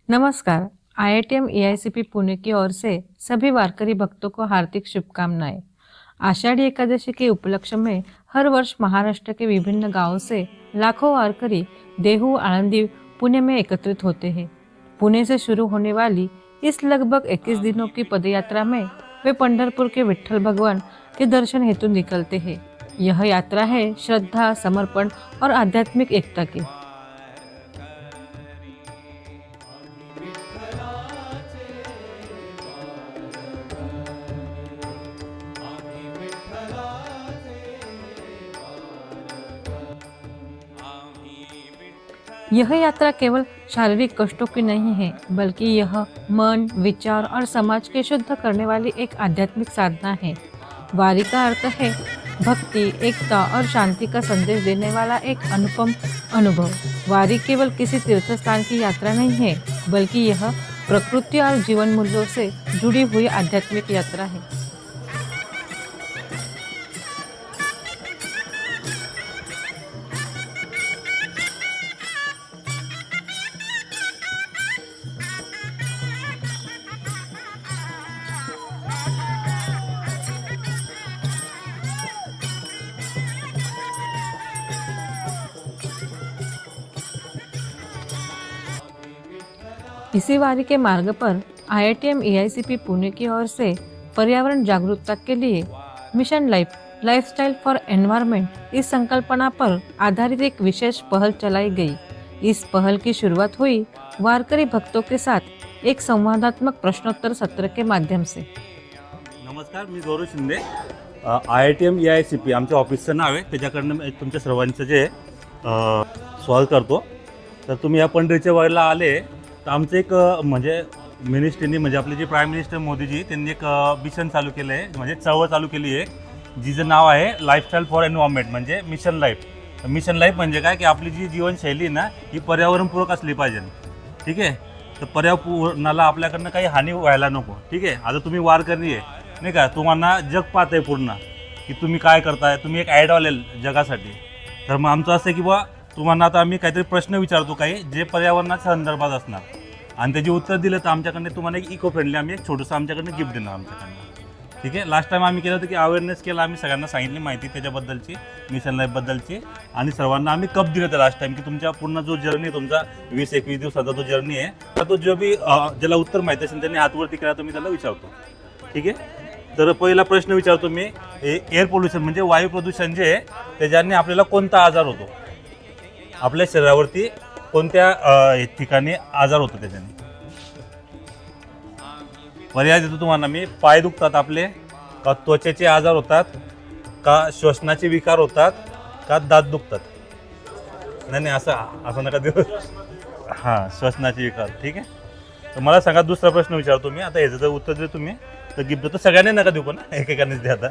नमस्कार। IITM AICP Pune की or से सभी वारकरी भक्तों को हार्दिक शुभकामनाएं। आषाढ़ी एकादशी के उपलक्ष्य में हर वर्ष महाराष्ट्र के विभिन्न गांवों से लाखों वारकरी देहू, आळंदी, पुणे में एकत्रित होते हैं। पुणे से शुरू होने वाली इस लगभग 21 दिनों की पदयात्रा में वे पंढरपुर के विठ्ठल भगवान के दर्शन हेतु निकलते हैं। यह यात्रा है श्रद्धा, समर्पण और आध्यात्मिक एकता की। यह यात्रा केवल शारीरिक कष्टों की नहीं है, बल्कि यह मन, विचार और समाज के शुद्ध करने वाली एक आध्यात्मिक साधना है। वारी का अर्थ है भक्ति, एकता और शांति का संदेश देने वाला एक अनुपम अनुभव। वारी केवल किसी तीर्थ स्थान की यात्रा नहीं है, बल्कि यह प्रकृति और जीवन मूल्यों से जुड़ी हुई आध्यात्मिक यात्रा है। इसी वारी के मार्ग पर आईआईटीएम एआईसीपी पुणे की ओर से पर्यावरण जागरूकता के लिए मिशन लाइफस्टाइल फॉर एनवायरनमेंट इस संकल्पना पर आधारित एक विशेष पहल चलाई गई। इस पहल की शुरुआत हुई वारकरी भक्तों के साथ एक संवादात्मक प्रश्नोत्तर सत्र के माध्यम से। नमस्कार, मी गौरव शिंदे। आईआईटीएम एआयसीपी आमच्या ऑफिसचं नाव आहे, त्याच्याकडनं तुमच्या सर्वांचं जे स्वागत करतो। तर तुम्ही या पंढरीच्या वारीला आले तर आमचं एक म्हणजे मिनिस्ट्रीनी म्हणजे आपले जे प्राईम मिनिस्टर मोदीजी त्यांनी एक मिशन चालू केलं आहे, म्हणजे चळवळ चालू केली आहे, जिचं नाव आहे लाईफस्टाईल फॉर एन्व्हायरमेंट, म्हणजे मिशन लाईफ। मिशन लाईफ म्हणजे काय की आपली जी जीवनशैली ना ही पर्यावरणपूरक असली पाहिजे, ठीक आहे। तर पर्यावरणाला आपल्याकडनं काही हानी व्हायला नको, ठीक आहे। आता तुम्ही वारकरी आहे नाही का, तुम्हाला जग पाहत आहे पूर्ण की तुम्ही काय करताय, तुम्ही एक आयडॉल आहे जगासाठी। तर मग आमचं असं आहे की बा तुम्हाला आता आम्ही काहीतरी प्रश्न विचारतो काही जे पर्यावरणाच्या संदर्भात असणार, आणि त्याची उत्तर दिलं तर आमच्याकडनं तुम्हाला एक इको फ्रेंडली आम्ही एक छोटंसं आमच्याकडनं गिफ्ट देणार आमच्याकडनं, ठीक आहे। लास्ट टाइम आम्ही केलं होतं की अवेअरनेस केला, आम्ही सगळ्यांना सांगितली माहिती त्याच्याबद्दलची, मिशन लाईफबद्दलची, आणि सर्वांना आम्ही कप दिलं होतं लास्ट टाइम की तुमच्या पूर्ण जो जर्नी तुमचा 20-21 दिवसाचा जो जर्नी आहे, तर तो जो बी ज्याला उत्तर माहिती असेल त्यांनी हातवरती केला तर मी त्याला विचारतो, ठीक आहे। तर पहिला प्रश्न विचारतो मी, एअर पोल्युशन म्हणजे वायू प्रदूषण जे आहे त्याच्याने आपल्याला कोणता आजार होतो, आपल्या शरीरावरती कोणत्या ठिकाणी आजार होतो त्याच्याने? पर्याय देतो तुम्हाला मी, पाय दुखतात आपले, का त्वचेचे आजार होतात, का श्वसनाचे विकार होतात, का दात दुखतात? नाही असं नका देऊ। हां, श्वसनाचे विकार, ठीक आहे। तर मला सांगा, दुसरा प्रश्न विचारतो मी आता, ह्याचं जर उत्तर दे तुम्ही तर गिफ्ट तर सगळ्यांनी नका देऊ, पण एकेकानेच द्या आता।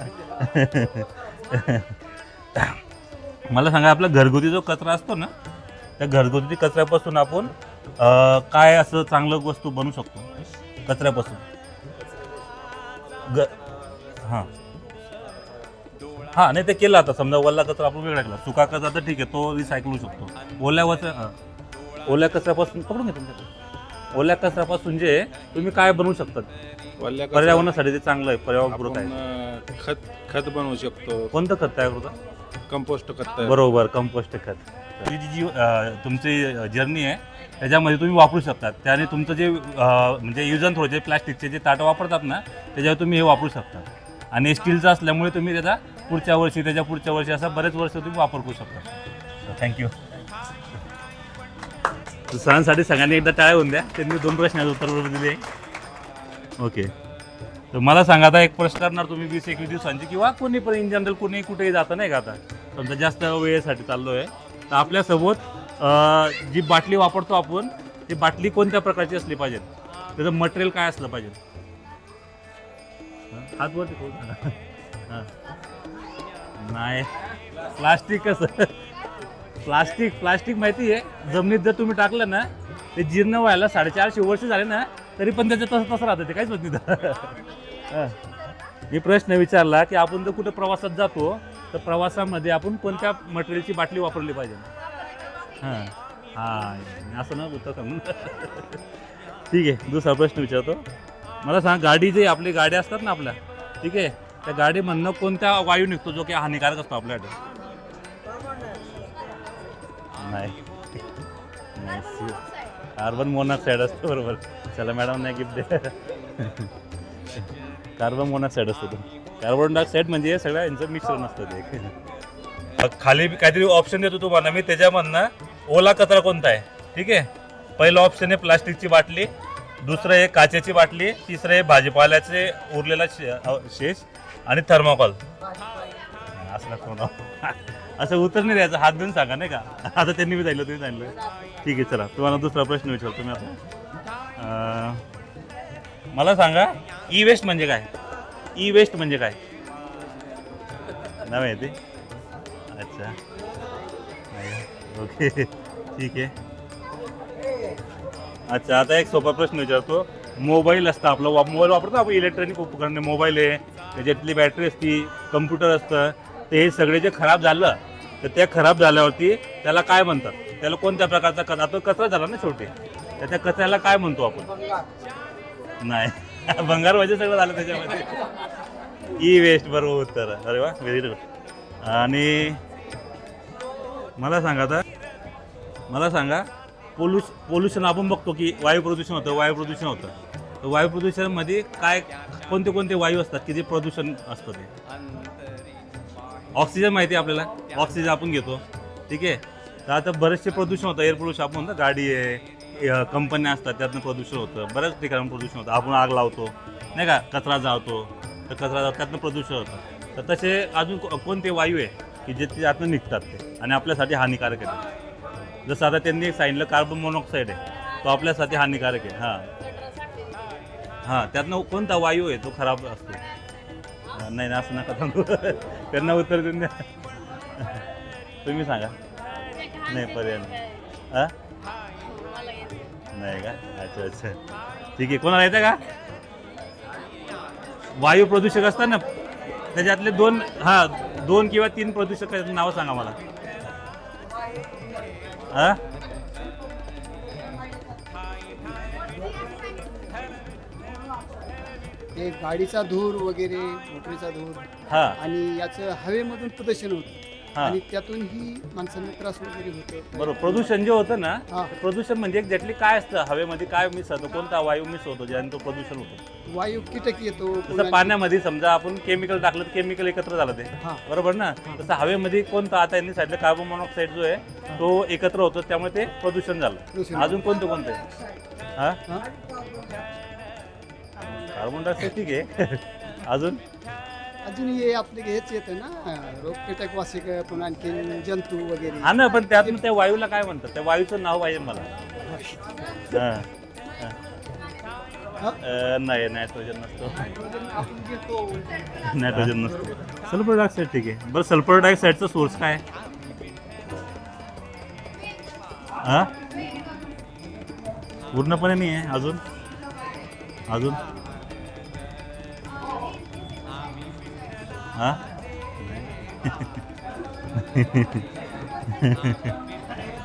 मला सांगा, आपला घरगुती जो कचरा असतो ना, त्या घरगुती कचऱ्यापासून आपण काय असं चांगलं वस्तू बनवू शकतो कचऱ्यापासून? हां नाही, ते केलं आता समजा ओला कचरा आपण वेगळा केला, सुका कचरा तर ठीक आहे, तो रिसायकल होऊ शकतो। ओल्या कचऱ्यापासून पकडून घे तुमच्याकडे, ओल्या कचऱ्यापासून जे तुम्ही काय बनवू शकतात पर्यावरणासाठी? ते चांगलं आहे, पर्यावरणपूरक आहे। खत बनवू शकतो। कोणतं खत तयार होतं? कंपोस्ट खत। बरोबर, कंपोस्ट खत। ही जी तुमची जर्नी आहे त्याच्यामध्ये तुम्ही वापरू शकतात, त्याने तुमचं जे म्हणजे यूज अँड थ्रो जे प्लास्टिकचे जे ताटं वापरतात ना त्याच्यावर तुम्ही हे वापरू शकता, आणि स्टीलचं असल्यामुळे तुम्ही त्याचा पुढच्या वर्षी, त्याच्या पुढच्या वर्षी असं बरेच वर्ष तुम्ही वापर करू शकता। थँक्यू। सरांसाठी सगळ्यांनी एकदा टाळ्या होऊन द्या, त्यांनी 2 प्रश्नाचं उत्तर दिले। ओके, तर मला सांगा, आता एक प्रश्न करणार तुम्ही 20-21 दिवसांची, किंवा कोणी पण इन जनरल कोणी कुठेही जातं नाही का, आता समजा जास्त वेळेसाठी चाललो आहे तर आपल्यासोबत जी बाटली वापरतो आपण, ती बाटली कोणत्या प्रकारची असली पाहिजे, त्याचं मटेरियल काय असलं पाहिजे? हातवरती हां, नाही प्लास्टिक कसं? प्लास्टिक माहिती आहे, जमिनीत जर तुम्ही टाकलं ना ते जीर्ण व्हायला 450 वर्ष झाले ना तरी पण त्याचं तसं राहतं, ते काहीच होत नाही। मी प्रश्न विचारला की आपण जर कुठे प्रवासात जातो तर प्रवासामध्ये आपण कोणत्या मटेरियलची बाटली वापरली पाहिजे? हां हां, असं ना उत्तर सांगून ठीक आहे, दुसरा प्रश्न विचारतो. मला सांग, गाडी जे आपली गाड्या असतात ना आपल्या, ठीक आहे, त्या गाडीमधनं कोणत्या वायू निघतो जो की हानिकारक असतो आपल्याकडे? नाही, कार्बन मोनॉक्साईड असतो. बरोबर. चला मॅडम नाही गिफ्ट दे. कार्बन मोनॉक्साईड असतो तो. कार्बन डायऑक्साईड म्हणजे सगळ्या यांचं मिश्रण असतं ते. खाली काहीतरी ऑप्शन देतो तुम्हाला मी, त्याच्यामधनं ओला कचरा कोणता आहे, ठीक आहे. पहिलं ऑप्शन आहे प्लास्टिकची बाटली, दुसरं आहे काचेची बाटली, तिसरं आहे भाजीपाल्याचे उरलेला शेष आणि थर्माकोल. असं नको असं उत्तर नाही द्यायचं, हात देऊन सांगा नाही का. आता त्यांनी बी जायलं, तुम्ही सांगितलं. ठीक आहे, चला तुम्हाला दुसरा प्रश्न विचारतो मी आता. मला सांगा, ई वेस्ट म्हणजे काय? ई वेस्ट म्हणजे काय? नाही माहिती? अच्छा, ओके, ठीक आहे. अच्छा, आता एक सोपा प्रश्न विचारतो. मोबाईल असतं आपलं, मोबाईल वापरतो आपण, इलेक्ट्रॉनिक उपकरणे, मोबाईल आहे, त्याच्यातली बॅटरी असती, कम्प्युटर असतं, ते हे सगळे जे खराब झालं तर त्या खराब झाल्यावरती त्याला काय म्हणतात? त्याला कोणत्या प्रकारचा कचरा? तो कचरा झाला ना शेवटी, तर त्या कचऱ्याला काय म्हणतो आपण? नाही, भंगार म्हणजे सगळं झालं त्याच्यामध्ये. ई वेस्ट, बरोबर उत्तर. अरे वा, व्हेरी गुड. आणि मला सांगा पोल्युशन आपण बघतो की वायू प्रदूषण होतं. तर वायू प्रदूषणामध्ये काय, कोणते वायू असतात की जे प्रदूषण असतं? ते ऑक्सिजन माहिती आहे आपल्याला, ऑक्सिजन आपण घेतो, ठीक आहे. तर आता बरेचसे प्रदूषण होतं, एअर पोल्युशन आपण म्हणतो, गाडी आहे, कंपन्या असतात, त्यातनं प्रदूषण होतं, बऱ्याच ठिकाणी प्रदूषण होतं. आपण आग लावतो नाही का, कचरा जाळतो, तर त्यातनं प्रदूषण होतं. तर तसे अजून कोणते वायू आहे की जे त्यातनं निघतात ते आणि आपल्यासाठी हानिकारक आहे? जसं आता त्यांनी एक सांगितलं कार्बन मोनॉक्साईड आहे, तो आपल्यासाठी हानिकारक आहे. हां, त्यातनं कोणता वायू आहे तो खराब असतो? नाही ना, असं नका सांगू. त्यांना उत्तर देऊन द्या. तुम्ही सांगा. नाही, पर्याय नाही. हां, नाही का? अच्छा, ठीक आहे. कोणाला येतं का? वायू प्रदूषक असतात ना, त्याच्यातले दोन किंवा 3 प्रदूषक नावं सांगा मला. हां, हे गाडीचा धूर वगैरे, मोटरीचा धूर, हां, आणि याचं हवेमधून प्रदूषण होतं हां. आणि त्यातूनही माणसांना त्रास वगैरे होतो. बरोबर. प्रदूषण जे होतं ना, हां. प्रदूषण म्हणजे एक्झॅक्टली काय असतं, हवेमध्ये काय मिस होतं, कोणता वायू मिस होतो ज्याने तो प्रदूषण होतो? वायू कीटक येतो. जसं पाण्यामध्ये समजा आपण केमिकल टाकलं तर केमिकल एकत्र झालं ते, हां. बरोबर ना. तसं हवेमध्ये कोणतं, आता यांनी सांगितलं कार्बन मोनॉक्साईड जो आहे तो एकत्र होतो, त्यामुळे ते प्रदूषण झालं. प्रदूषण. अजून कोणते? हां, हां. कार्बन डायऑक्साईड ठीक आहे. अजून हे आपले हेच येतं ना, रोग कीटक वासिक, पुन्हा आणखी जंतू वगैरे. हा ना, पण त्यातून त्या वायूला काय म्हणतात? त्या वायूचं नाव पाहिजे मला. हां, नाही, नायट्रोजन नसतो. आपण घेतो. नायट्रोजन नसतो. सल्फर डायऑक्साईड ठीक आहे. बरं, सल्फर डायऑक्साईडचा सोर्स काय? हां, पूर्णपणे नाही आहे. अजून हां.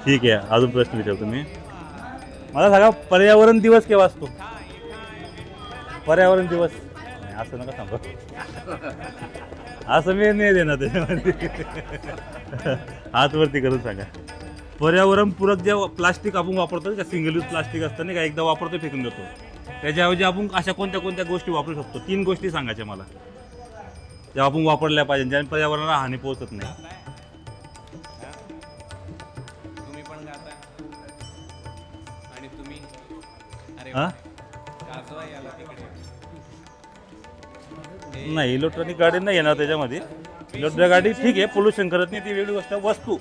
ठीक आहे, अजून प्रश्न विचारतो मी. मला सांगा, पर्यावरण दिवस केव्हा असतो? पर्यावरण दिवस नाही, असं नका सांगू. असं मी नाही देणार त्याच्यामध्ये. हात वरती करून सांगा. पर्यावरण पूरक जे प्लास्टिक आपण वापरतो का, सिंगल यूज प्लास्टिक असतं नाही का, एकदा वापरतो फेकून देतो, त्याच्याऐवजी आपण अशा कोणत्या गोष्टी वापरू शकतो? 3 गोष्टी सांगायच्या मला, त्या आपण वापरल्या पाहिजे ज्याने पर्यावरणाला हानी पोहोचत नाही. तुम्ही पण गाता आणि तुम्ही, अरे हां, गाजवा याला तिकडे. नाही, इलेक्ट्रॉनिक गाडी नाही येणार त्याच्यामध्ये. इलेक्ट्रॉनिक गाडी ठीक आहे, पोल्युशन करत नाही, ती वेगळी गोष्ट. वस्तू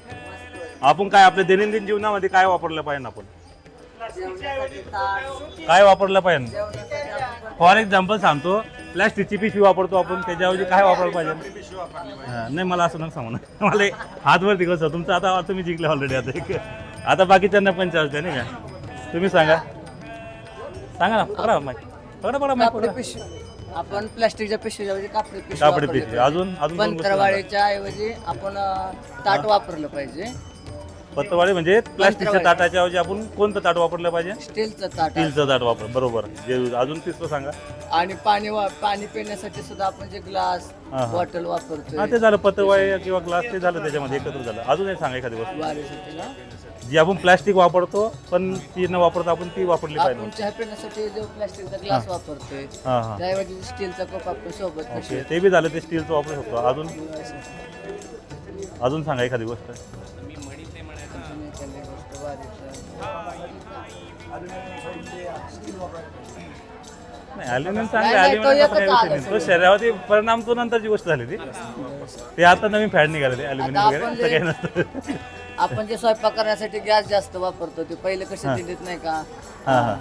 आपण काय आपल्या दैनंदिन जीवनामध्ये काय वापरलं पाहिजे? आपण काय वापरलं पाहिजे? फॉर एक्झाम्पल सांगतो, प्लॅस्टिकची पिशवी वापरतो आपण, त्याच्याऐवजी काय वापरायला पाहिजे? नाही, मला असं नका सांगू ना. मला हातवरती कसं तुमचं, आता तुम्ही जिंकले ऑलरेडी. आता बाकीच्यांना पण चार्ज द्या नाही का. तुम्ही सांगा ना, पकडा माहिती. पिशवी, आपण प्लास्टिकच्या पिशवीच्या ऐवजी कापडी कापडी पिशवी. पिशवी. अजून दोन गोष्टी सांगा. पंतरवाळीच्या ऐवजी आपण ताट वापरलं पाहिजे. पत्रवाळी म्हणजे प्लास्टिकच्या पत्रवाळी. ताटाच्या ऐवजी आपण कोणतं ताट वापरलं पाहिजे? स्टीलचं ताट आहे. स्टीलचं ताट वापर, बरोबर. जे अजून तिसरं सांगा. आणि पाणी पिण्यासाठी सुद्धा आपण जे ग्लास हा, हा. बॉटल वापरतोय हा, ते झालं पत्रवाळी किंवा ग्लास, ते झालं त्याच्यामध्ये एकत्र झालं. अजून एक सांगा एखादी वस्तू वारीसाठी ना. जी आपण प्लास्टिक वापरतो पण ती न वापरता आपण ती वापरली आपण पाहिजे. चहा पिण्यासाठी जो प्लास्टिकचा ग्लास वापरतोय हां हां, त्याऐवजी स्टीलचा कप आपण सोबत ओके, पिशवीत ते बी झालं, ते स्टीलचं वापरू शकतो. अजून सांगा एखादी गोष्ट. मी म्हणीत ते म्हणायचं आणि एखादी गोष्ट वारीचं. नाही, ॲल्युमिनियम नाही, चांगलं, नाही, तो ॲल्युमिनियम एकच आलं तो शरीरावरती परिणाम तो नंतरची गोष्ट झाली ती. ते आता नवीन फॅड निघाले ते ॲल्युमिनियम आता वगैरे, आपण असं काही नसतं. आपण जे स्वयंपाक करण्यासाठी गॅस जास्त वापरतो ते पहिले कसे दिलेत नाही का हां हां,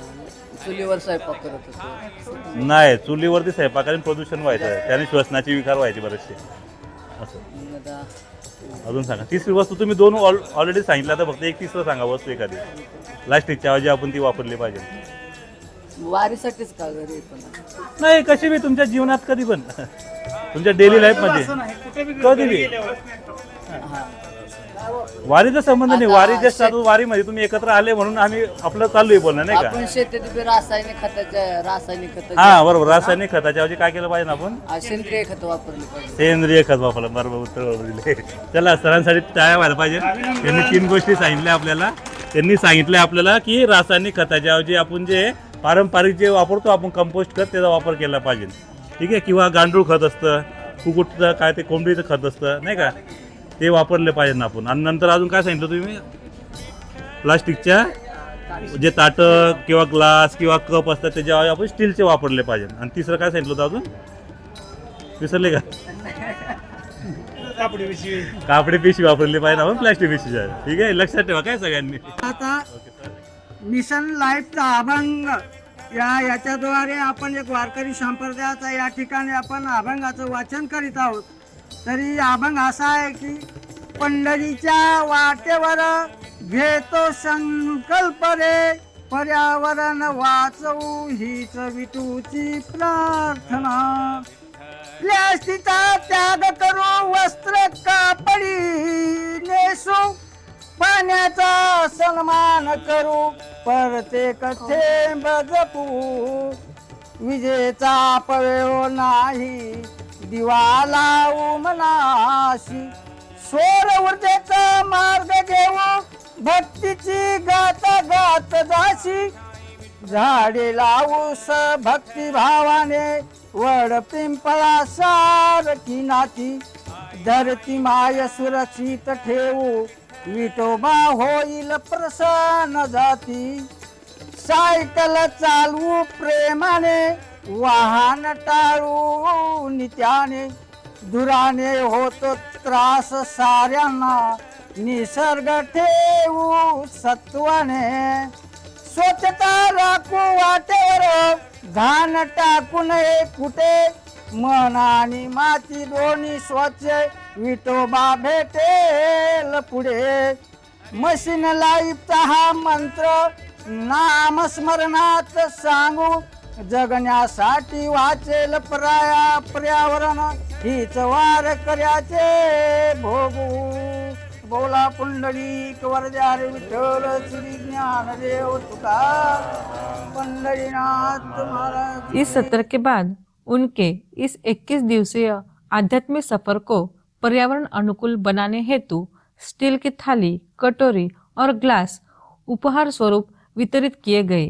चुलीवर स्वयंपाक करत होतो. नाही, चुलीवरती स्वयंपाकाने प्रदूषण व्हायचं, त्याने श्वसनाचे विकार व्हायचे बरेचसे. असं आता अजून सांगा. तिसरी वस्तू तुम्ही दोन ऑलरेडी सांगितलं, आता फक्त एक तिसरं सांगा वस्तू एखादी. प्लास्टिकच्या ऐवजी आपण ती वापरली पाहिजे. वारीसाठीच का घरी पण नाही, कशी बी तुमच्या जीवनात कधी पण, तुमच्या डेली लाईफ मध्ये कधी बी. वारीचा संबंध नाही, वारी जस्ट वारीमध्ये तुम्ही एकत्र आले म्हणून आम्ही आपलं चाललोय बोलणं, नाही का? आपण शेतीत बी रासायनिक खत हा, बरोबर. रासायनिक खताच्या ऐवजी काय केलं पाहिजे आपण? सेंद्रिय खत वापरली पाहिजे. सेंद्रिय खत वापरलं, बरोबर, उत्तर बरोबर दिले. चला, सरांसाठी तयार व्हायला पाहिजे. त्यांनी 3 गोष्टी सांगितल्या आपल्याला. त्यांनी सांगितलं आपल्याला की रासायनिक खताच्या ऐवजी आपण जे पारंपरिक जे वापरतो आपण कंपोस्ट खत, त्याचा वापर केला पाहिजे, ठीक आहे? किंवा गांडूळ खत असतं, कुकुटचं काय ते कोंबडीचं खत असतं, नाही का? ते वापरले पाहिजे ना आपण. आणि नंतर अजून काय सांगितलं तुम्ही? प्लास्टिकच्या जे ताटं किंवा ग्लास किंवा कप असतात त्याच्यावर आपण स्टीलचे वापरले पाहिजे. आणि तिसरं काय सांगितलं होतं अजून? विसरले का? कापडी पिशवी वापरली पाहिजे आपण, प्लास्टिक पिशवीच्या. ठीक आहे, लक्षात ठेवा काय सगळ्यांनी. आता मिशन लाईफचा अभंग याच्याद्वारे आपण एक वारकरी संप्रदायाचा या ठिकाणी आपण अभंगाचं वाचन करीत आहोत. तरी अभंग असा आहे की पंढरीच्या वाटेवर घेतो संकल्प रे, पर्यावरण वाचवू हीच विठूची प्रार्थना. प्लास्टिकचा त्याग करू, वस्त्र कापडी नेसू, पाण्याचा सन्मान करू, प्रत्येक थेंब जपू. विजेचा अपव्यय नाही, दिवा लावू मनाशी, सौर ऊर्जेचा मार्ग घेऊ, भक्तीची गात गात जाशी. झाडे लावूस भक्ती भावाने, वड पिंपळा सारखी नाती. धरती माय सुरक्षित ठेवू, विठोबा होईल प्रसन्न जाती. सायकल चालवू प्रेमाने, वाहन टाळू नित्याने. धुराने होतो त्रास साऱ्यांना, निसर्ग ठेवू सत्वाने. स्वच्छता राखू वाटेवर, घाण टाकू नये कुठे. मन आणि माती दोन्ही स्वच्छ, विठोबा भेटेल पुढे. मशीन लाईफचा हा मंत्र नामस्मरणात सांगू, जगण्यासाठी वाचेल पर्यावरण हीच वारकऱ्याचे भोगू. बोला पुंडलिक वरद्या रे विठ्ठल श्री ज्ञानदेव तुकार पंढरीनाथ महाराज. इस सत्र के बाद उनके इस 21 दिवसीय आध्यात्मिक सफर को पर्यावरण अनुकूल बनाने हेतु स्टील की थाली, कटोरी और ग्लास उपहार स्वरूप वितरित किए गए.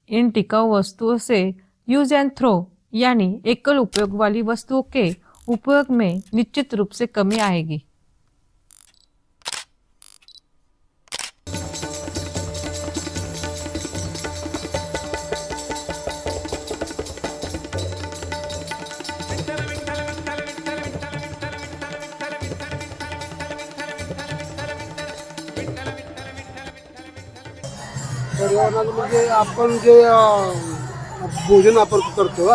इन टिकाऊ वस्तुओं से यूज एंड थ्रो यानी एकल उपयोग वाली वस्तुओं के उपयोग में निश्चित रूप से कमी आएगी. पर्यावरणाला म्हणजे आपण जे भोजन आपण करतो,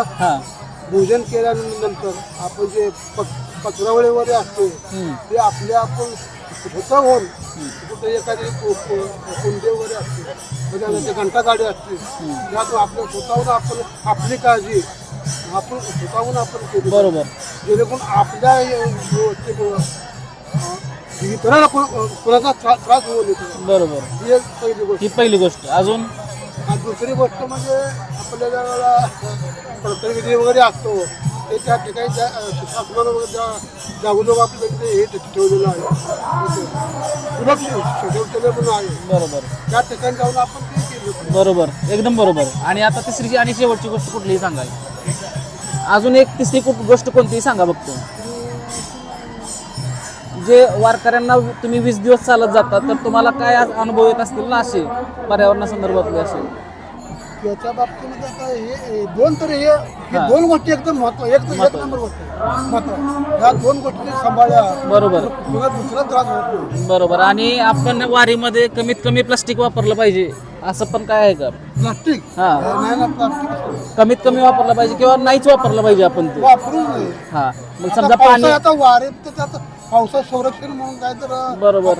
भोजन केल्यानंतर आपण जे पत्रावळी वगैरे असते ते आपल्या आपण स्वतःहून कुठे एखादी कुंडी वगैरे असते, म्हणजे घंटा गाडी असते, त्यातून आपल्या स्वतःहून आपण आपली काळजी आपण स्वतःहून आपण केली, बरोबर, जेणेकरून आपल्या इतरांना कोणाचा त्रास होऊ नये बरोबर, ही एक पहिली गोष्ट. ही पहिली गोष्ट. अजून आणि दुसरी गोष्ट म्हणजे आपल्या ज्यावेळेला प्रत्येक वगैरे असतो ते त्या ठिकाणी शासनानं वगैरे जागोजाग आपल्या हे ठेवलेलं आहे सुरक्षित पण आहे. बरोबर त्या ठिकाणी जाऊन आपण ते केलं. बरोबर, एकदम बरोबर. आणि आता तिसरी आणि शेवटची गोष्ट कुठलीही सांगाल, अजून एक तिसरी गोष्ट कोणतीही सांगा बघतो. जे वारकऱ्यांना तुम्ही 20 दिवस चालत जाता तर तुम्हाला काय आज अनुभव येत असतील ना असे पर्यावरणासंदर्भातले असे? त्याच्या बाबतीमध्ये आता हे दोन तर हे हा. दोन गोष्टी एकदम एक नंबर गोष्ट आहे. महत्त्व ह्या दोन गोष्टी सांभाळल्या बरोबर तुला दुसरा त्रास होत नाही. बरोबर. आणि आपण वारीमध्ये कमीत कमी प्लास्टिक वापरलं पाहिजे असं पण काय आहे का? प्लास्टिक हा. नाही ना प्लास्टिक कमीत कमी वापरलं पाहिजे किंवा नाहीच वापरलं पाहिजे आपण ते. वापरून नाही. हा, मग आता समजा पाणी पावसाळ्यात आता वारेत तर त्यात पावसात संरक्षण म्हणून काय तर बरोबर.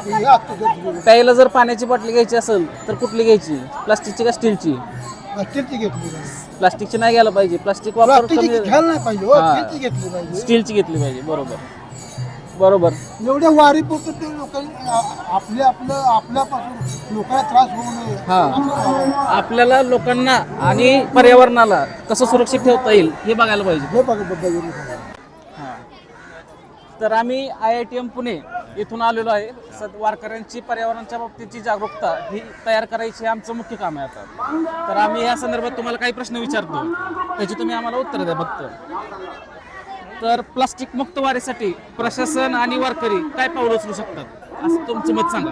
हे असतं ते प्यायला जर पाण्याची बाटली घ्यायची असेल तर कुठली घ्यायची, प्लास्टिकची का स्टीलची? स्टीलची घेतली प्लास्टिकची नाही घ्यायला पाहिजे, प्लास्टिक वापर प्लास्टिकची कमी, घ्यायला नाही पाहिजे हो, हा. स्टीलची घेतली पाहिजे. स्टीलची घेतली पाहिजे. बरोबर बरोबर एवढ्या वारीपुरतं ते लोकांनी आपल्यापासून लोकांना त्रास होऊ नये हा. असं बघायला. आपल्याला लोकांना आणि पर्यावरणाला कसं सुरक्षित ठेवता येईल हे बघायला पाहिजे. हे बघा तर आम्ही IITM पुणे इथून आलेलो आहे. वारकऱ्यांची पर्यावरणाच्या बाबतीची जागरूकता ही तयार करायची हे आमचं मुख्य काम आहे आता. तर आम्ही या संदर्भात तुम्हाला काही प्रश्न विचारतो, त्याची तुम्ही आम्हाला उत्तर द्या फक्त. तर प्लास्टिक मुक्त वारीसाठी प्रशासन आणि वारकरी काय पाऊल उचलू शकतात असं तुमचं मत सांगा.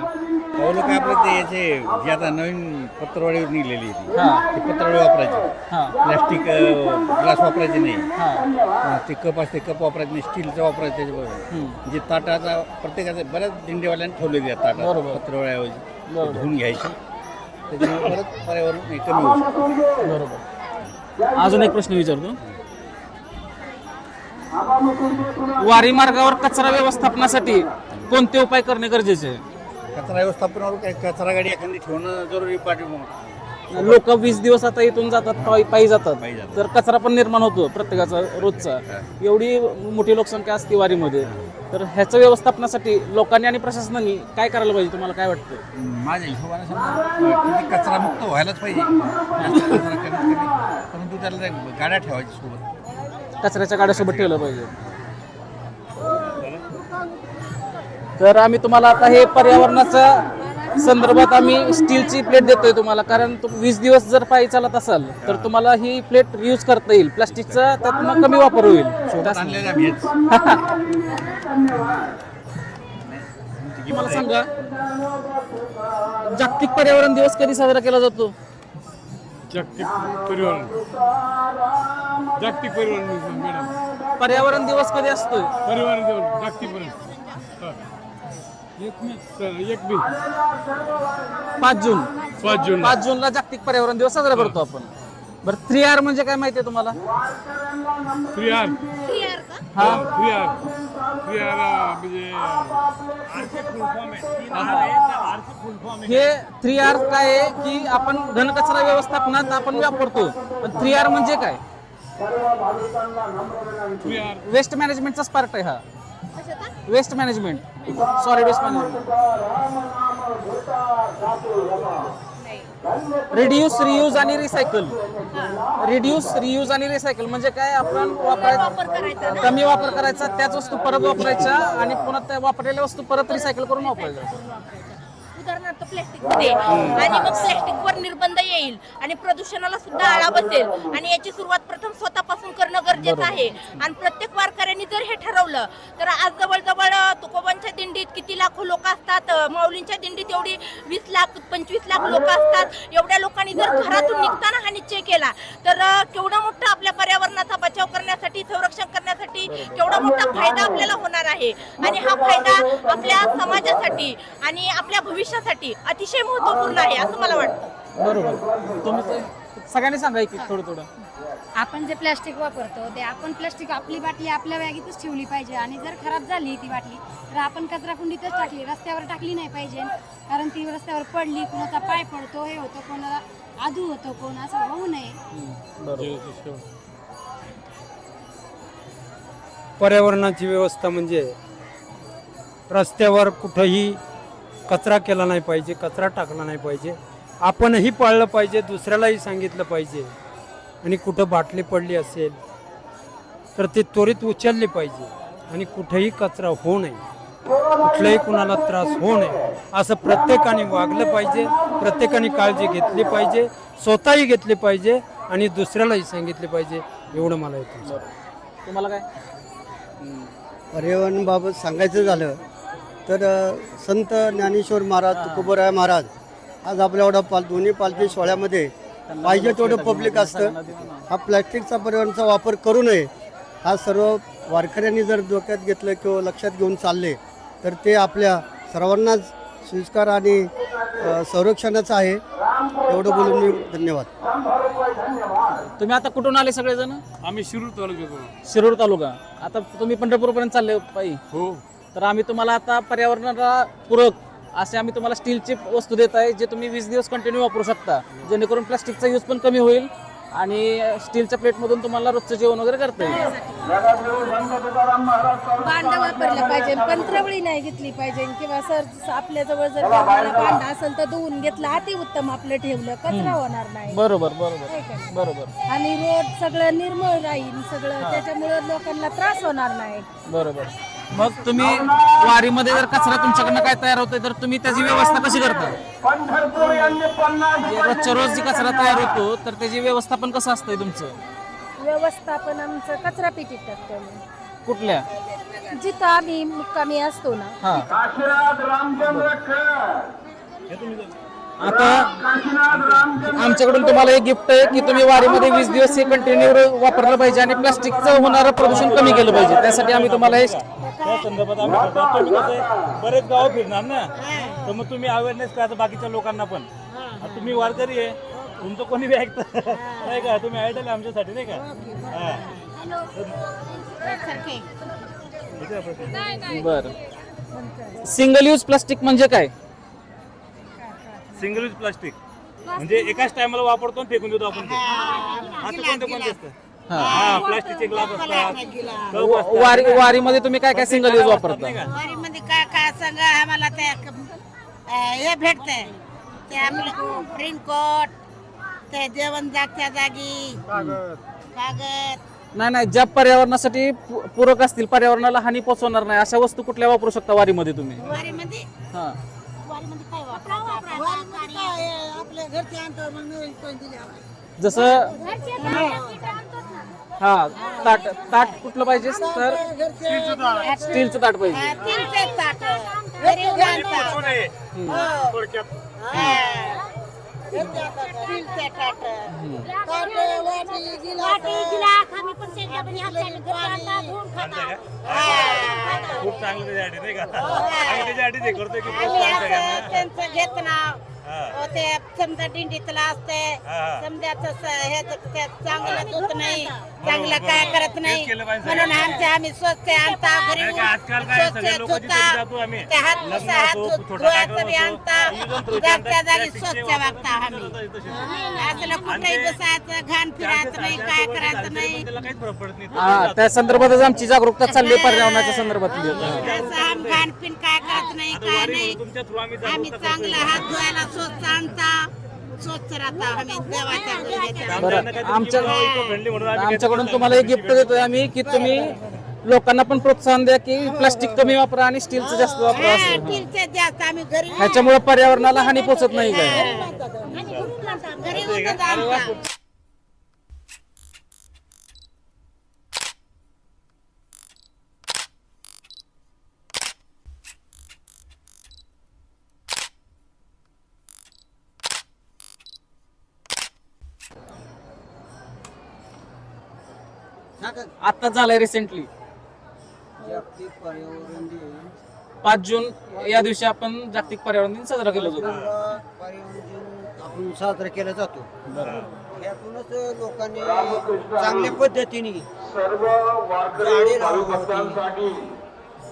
पावलं काय आपलं ते याचे जे आता नवीन पत्रवाळीवर निघलेली आहे हां ती पत्रवाळी वापरायची, हां प्लॅस्टिक ग्लास वापरायचे नाही, हां ते कप असते कप वापरायचे नाही, स्टीलचं वापरायचं त्याच्याबरोबर. जे ताटाचा प्रत्येकाचा बऱ्याच दिंडेवाल्यांनी ठेवलेली आहे ताटा बरोबर. पत्रवाळ्याऐवजी बरोबर. धुवून घ्यायची, त्याच्यामुळे परत पर्यावरण हे कमी होऊ शकतं. बरोबर. अजून एक प्रश्न विचारतो. वारी मार्गावर कचरा व्यवस्थापनासाठी कोणते उपाय करणे गरजेचे आहे? कचरा व्यवस्थापनावर काय कचरा गाडी एखादी ठेवणं जरुरी पाठीमागं. लोक 20 दिवस आता इथून जातात, पायी जातात, पायी जातात. तर कचरा पण निर्माण होतो प्रत्येकाचा रोजचा. एवढी मोठी लोकसंख्या असते वारीमध्ये, तर ह्याच्या व्यवस्थापनासाठी लोकांनी आणि प्रशासनाने काय करायला पाहिजे तुम्हाला काय वाटतं? माझ्या हिशोबाने समजा किती कचरा मुक्त व्हायलाच पाहिजे, जास्त कचरा कमीत कमी, परंतु त्याला त्या गाड्या ठेवायच्या सोबत. कचऱ्याच्या गाड्यासोबत ठेवलं पाहिजे. तर आम्ही तुम्हाला आता हे पर्यावरणाच्या संदर्भात आम्ही स्टीलची प्लेट देतोय तुम्हाला, कारण 20 दिवस जर पायी चालत असाल तर तुम्हाला ही प्लेट यूज करता येईल. प्लास्टिकचा त्यातनं कमी वापर होईल. सोबत आणलेल्या आम्ही हेच. मला सांगा, जागतिक पर्यावरण दिवस कधी साजरा केला जातो? जागतिक परिवहन मॅडम, पर्यावरण दिवस कधी असतोय? परिवहन देऊन जागतिक परिवहन 5 जून. 5 जून 5 जूनला जागतिक पर्यावरण दिवस साजरा करतो आपण. बरं, 3R म्हणजे काय माहितीये तुम्हाला? 3R हा, 3R म्हणजे हे 3R काय आहे की आपण घनकचरा व्यवस्थापनात आपण वापरतो. पण 3R म्हणजे काय? 3R वेस्ट मॅनेजमेंटचाच पार्ट आहे हा. Waste management, solid waste management. Reduce, reuse आणि रिसायकल. रिड्यूस, रियूज आणि रिसायकल म्हणजे काय? आपण वापरायचा, कमी वापर करायचा, त्याच वस्तू परत वापरायच्या आणि पुन्हा त्या वापरलेल्या वस्तू परत रिसायकल करून वापरायच्या. उदाहरणार्थ प्लॅस्टिकमध्ये, आणि मग प्लॅस्टिकवर निर्बंध येईल आणि प्रदूषणाला सुद्धा आळा बसेल. आणि याची सुरुवात प्रथम स्वतःपासून करणं गरजेचं आहे. आणि प्रत्येक वारकऱ्यांनी जर हे ठरवलं तर आज जवळजवळ तुकोबांच्या दिंडीत किती लाखो लोक असतात, माऊलींच्या दिंडीत एवढी 20 लाख 25 लाख लोक असतात. एवढ्या लोकांनी जर घरातून निघताना हा निश्चय केला तर केवढा मोठा आपल्या पर्यावरणाचा बचाव करण्यासाठी, संरक्षण करण्यासाठी केवढा मोठा फायदा आपल्याला होणार आहे. आणि हा फायदा आपल्या समाजासाठी आणि आपल्या भविष्यासाठी अतिशय महत्त्वपूर्ण आहे असं मला वाटतं. बरोबर. तुम्ही सगळ्यांनी सांगा की थोडं. आपण जे प्लॅस्टिक वापरतो ते आपण प्लॅस्टिक, आपली बाटली आपल्या बॅगेतच ठेवली पाहिजे. आणि जर खराब झाली ती बाटली तर आपण कचरा कुंडीतच टाकली, रस्त्यावर टाकली नाही पाहिजे. कारण ती रस्त्यावर पडली, कुणाचा पाय पडतो, हे होतं, कोणाला आदू होतो, कोण असं होऊ नये. पर्यावरणाची व्यवस्था म्हणजे रस्त्यावर कुठंही कचरा केला नाही पाहिजे, कचरा टाकला नाही पाहिजे. आपणही पाळलं पाहिजे, दुसऱ्यालाही सांगितलं पाहिजे. आणि कुठं बाटली पडली असेल तर ते त्वरित उचलले पाहिजे आणि कुठेही कचरा होऊ नये, कुठलाही कुणाला त्रास होऊ नये असं प्रत्येकाने वागलं पाहिजे. प्रत्येकाने काळजी घेतली पाहिजे, स्वतःही घेतली पाहिजे आणि दुसऱ्यालाही सांगितले पाहिजे. एवढं मला येतं. तुम्हाला काय? पर्यावरणाबाबत सांगायचं झालं तर संत ज्ञानेश्वर महाराज, तुकोबराय महाराज आज आपल्या एवढा दोन्ही पालखी सोहळ्यामध्ये पाहिजे तेवढं पब्लिक असतं. हा प्लॅस्टिकचा पर्यावरणाचा वापर करू नये हा सर्व वारकऱ्यांनी जर डोक्यात घेतलं किंवा लक्षात घेऊन चालले तर ते आपल्या सर्वांनाच स्वीकार आणि संरक्षणाचं आहे. एवढं बोलून मी धन्यवाद. तुम्ही आता कुठून आले सगळेजण? आम्ही शिरूर तालुक्यातून. शिरूर तालुका. आता तुम्ही पंढरपूरपर्यंत चालले पायी? हो. तर आम्ही तुम्हाला आता पर्यावरणाला पूरक असे आम्ही तुम्हाला स्टीलची वस्तू देत आहे जे तुम्ही 20 दिवस कंटिन्यू वापरू शकता, जेणेकरून प्लास्टिकचा यूज पण कमी होईल आणि स्टीलच्या प्लेटमधून तुम्हाला रोजचं जेवण वगैरे करता येईल. भांडं वापरलं पाहिजे, पंत्रावळी नाही घेतली पाहिजे किंवा सर आपल्याजवळ जर भांडं असेल तर धुवून घेतलं अति उत्तम, आपलं ठेवलं कचरा होणार नाही. बरोबर बरोबर बरोबर. आणि रोड सगळं निर्मळ राहील सगळं, त्याच्यामुळे लोकांना त्रास होणार नाही. बरोबर. मग तुम्ही वारीमध्ये जर कचरा तुमच्याकडनं काय तयार होतोय तर तुम्ही त्याची व्यवस्था कशी करता? रोजच्या रोज जी कचरा तयार होतो तर त्याची व्यवस्थापन कसं असतंय तुमचं? व्यवस्थापन आमचं कचरा पेटीत टाकतो. कुठल्या? जिथं आम्ही मुक्कामी असतो ना. हा. आता आमच्याकडून तुम्हाला एक गिफ्ट आहे की तुम्ही वारीमध्ये 20 दिवस हे कंटिन्यू वापरलं पाहिजे आणि प्लास्टिकचं होणारं प्रदूषण कमी केलं पाहिजे. त्यासाठी आम्ही तुम्हाला हे त्या संदर्भात आम्ही करतो. तुम्ही कसं आहे, बरेच गाव फिरणार ना, तर मग तुम्ही अवेअरनेस करा बाकीच्या लोकांना पण. आता तुम्ही वारकरी आहे, तुमचं कोणी बी ऐकतं नाही का, तुम्ही ऐकलं आमच्यासाठी नाही का. बरं. सिंगल यूज प्लास्टिक म्हणजे काय? सिंगल यूज प्लास्टिक म्हणजे एकाच टायमाला वापरतो आणि फेकून देतो आपण ते. असं कोणते असतं? हा, प्लास्टिकचे ग्लास असतात. वारीमध्ये तुम्ही काय काय सिंगल यूज वापरता? वारीमध्ये काय काय सांगा आम्हाला ते हे भेटते ते आपलं रेनकोट, ते जेवण जागच्या जागी, कागद. नाही, ज्या पर्यावरणासाठी पूरक असतील, पर्यावरणाला हानी पोहोचवणार नाही अशा वस्तू कुठल्या वापरू शकता वारीमध्ये तुम्ही? वारीमध्ये हा. वारीमध्ये काय वापरायचं? आपल्या घरचे आणतो जसं हा ताट कुठलं पाहिजे तर स्टीलचं ताट पाहिजे. खूप चांगलं त्याच्यासाठी नाही का. आम्ही त्याच्यासाठीच हे करतोय की प्रोत्साहन सगळ्यांना. त्यांचं घेत नाव ते समजा दिंडीतला असते, समजा हे चांगलं दूध नाही, चांगलं काय करत नाही, म्हणून आम्ही स्वच्छ आणता घरी, स्वच्छ धुता, ते हात धुवायचं बी आणता, जागच्या जागी स्वच्छ वागता आम्ही. असलं कुठेही बसायचं, घाण फिरायचं नाही, काय करायचं नाही. हा, त्या संदर्भातच आमची जागरूकता चालली पर्यावरणाच्या संदर्भातली. असं आम घाण पिण काय करत नाही, काय नाही. आम्ही चांगलं हात धुवायला स्वच्छ आणता, स्वच्छ राहता आम्ही देवाच्या. बरं, आमच्याकडून तुम्हाला एक गिफ्ट देतोय आम्ही की तुम्ही लोकांना पण प्रोत्साहन द्या की प्लास्टिक कमी वापरा आणि स्टीलचं जास्त वापरा. स्टीलचे जास्त आम्ही घरी ह्याच्यामुळे पर्यावरणाला हानी पोचत नाही काय? घरी आणता. आता झालंय रिसेंटली 5 जून या दिवशी आपण जागतिक पर्यावरण दिन साजरा केला जातो. आपण साजरा केला जातो. यातूनच लोकांनी चांगल्या पद्धतीने झाडे लावावी,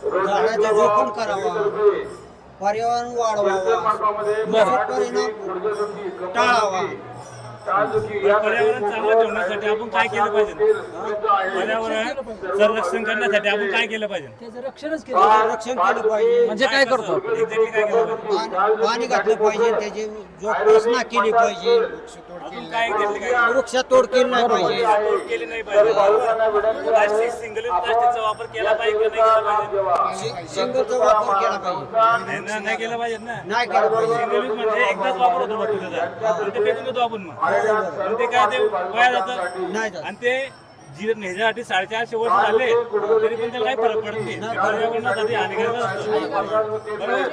झाडाचे जतन करावा, पर्यावरण वाढवावा, परिणाम टाळावा पर्यावरण चांगलं ठेवण्यासाठी आपण काय केलं पाहिजे? पर्यावरण संरक्षण करण्यासाठी आपण काय केलं पाहिजे? रक्षण केलं पाहिजे. म्हणजे काय करतो? एक्झॅक्टली काय केलं पाहिजे? पाणी घातलं पाहिजे, त्याची जोपासना केली पाहिजे, अजून काय एक्झॅक्टली काय वृक्षतोड केली नाही पाहिजे. तोड केली नाही पाहिजे. प्लास्टिक सिंगल यूज प्लास्टिकचा वापर केला पाहिजे की नाही केला पाहिजे? सिंगलचा वापर केला पाहिजे. नाही केला पाहिजे ना. नाही केला पाहिजे. सिंगल यूज म्हणजे एकदाच वापर होतो बघ त्याचा, आणि ते फेकून देतो आपण मग. आणि ते काय ते वाया जातं, नाही जात. आणि ते जी नेण्यासाठी 450 वर्ष झाले तरी पण त्याला काही फरक पडत नाही. ते पर्यावरणासाठी हानिकारक असतं. बरोबर?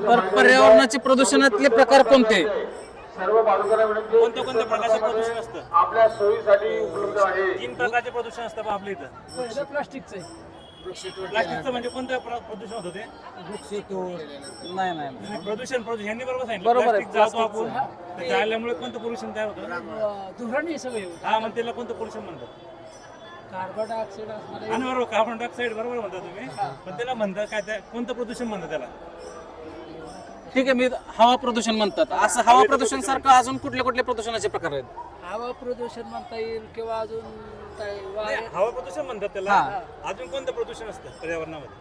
तर पर्यावरणाचे प्रदूषणातले प्रकार कोणते? कोणत्या कोणत्या प्रकारचे प्रदूषण असतं? आपल्या सोयीसाठी उपलब्ध आहे. 3 प्रकारचे प्रदूषण असतं बा आपल्या इथं. प्लास्टिकचं म्हणजे कोणतं प्रदूषण होतं ते? नाही नाही प्रदूषण यांनी बरोबर सांगितलं. बरोबर आहे. प्लास्टिक जाळतो आपण, ते जाळल्यामुळे कोणतं पोल्युशन तयार होतं? हा, मग त्याला कोणतं पोल्युशन म्हणतात? आणि बरोबर कार्बन डायऑक्साईड बरोबर म्हणता तुम्ही, पण त्याला म्हणतात काय, कोणतं प्रदूषण म्हणतात त्याला? ठीक आहे, मी हवा प्रदूषण म्हणतात. असं हवा प्रदूषण सारखं अजून कुठल्या कुठल्या प्रदूषणाचे प्रकार आहेत? हवा प्रदूषण म्हणता येईल किंवा अजून काय नाही, हवा प्रदूषण म्हणतात त्याला. अजून कोणतं प्रदूषण असतं पर्यावरणामध्ये?